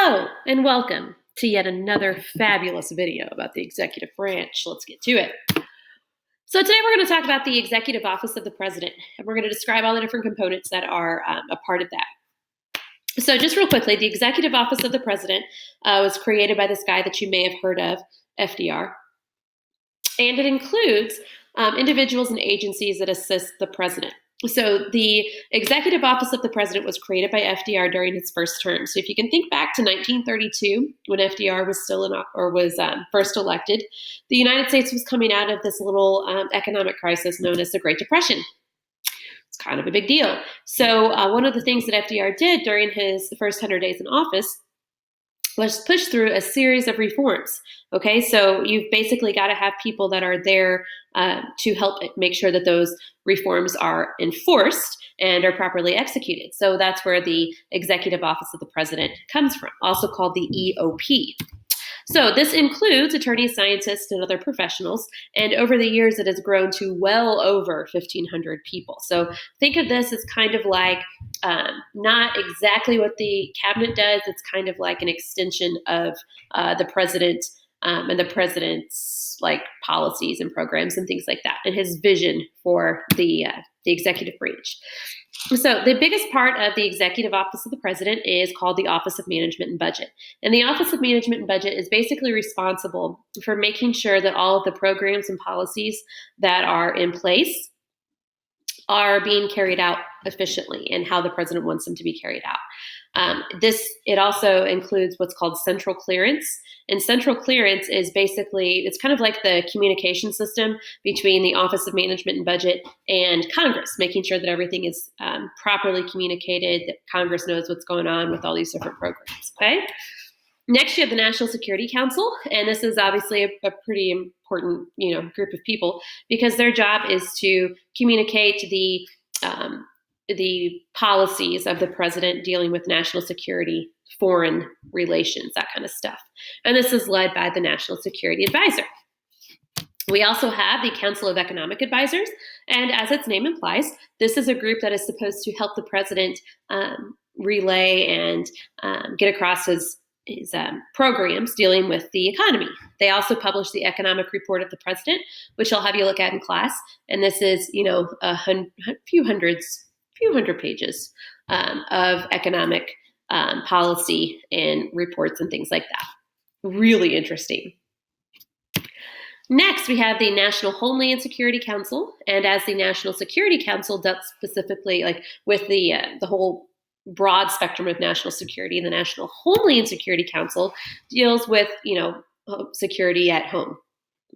Hello and welcome to yet another fabulous video about the executive branch. Let's get to it. So today we're going to talk about the executive office of the president, and we're going to describe all the different components that are a part of that. So just real quickly, the executive office of the president was created by this guy that you may have heard of, FDR, and it includes individuals and agencies that assist the president. So the executive office of the president was created by FDR during his first term. So if you can think back to 1932, when FDR was still first elected, the United States was coming out of this little economic crisis known as the Great Depression. It's kind of a big deal. So one of the things that FDR did during his first 100 days in office was push through a series of reforms. Okay, so you've basically got to have people that are there to help make sure that those reforms are enforced and are properly executed. So that's where the executive office of the president comes from, also called the EOP. So this includes attorneys, scientists, and other professionals. And over the years, it has grown to well over 1,500 people. So think of this as kind of like not exactly what the cabinet does. It's kind of like an extension of the president and the president's like policies and programs and things like that, and his vision for the executive branch. So the biggest part of the executive office of the president is called the Office of Management and Budget. And the Office of Management and Budget is basically responsible for making sure that all of the programs and policies that are in place are being carried out efficiently and how the president wants them to be carried out. It also includes what's called central clearance. And central clearance is basically, it's kind of like the communication system between the Office of Management and Budget and Congress, making sure that everything is properly communicated, that Congress knows what's going on with all these different programs, okay? Next, you have the National Security Council, and this is obviously a pretty important, group of people because their job is to communicate the policies of the president dealing with national security, foreign relations, that kind of stuff. And this is led by the National Security Advisor. We also have the Council of Economic Advisors, and as its name implies, this is a group that is supposed to help the president relay and get across his programs dealing with the economy. They also publish the economic report of the president, which I'll have you look at in class. And this is, a few hundred pages of economic policy and reports and things like that. Really interesting. Next, we have the National Homeland Security Council. And as the National Security Council does specifically, like with the whole broad spectrum of national security, the National Homeland Security Council deals with, security at home.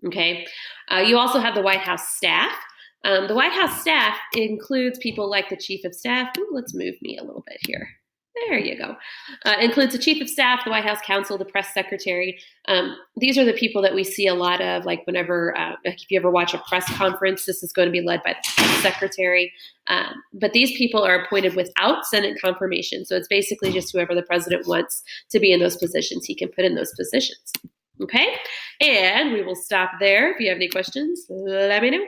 Okay. You also have the White House staff. The White House staff includes people like the Chief of Staff. Ooh, let's move me a little bit here. There you go. Includes the Chief of Staff, the White House Counsel, the Press Secretary. These are the people that we see a lot of, like whenever, if you ever watch a press conference, this is going to be led by the Press Secretary. But these people are appointed without Senate confirmation. So it's basically just whoever the president wants to be in those positions, he can put in those positions. Okay? And we will stop there. If you have any questions, let me know.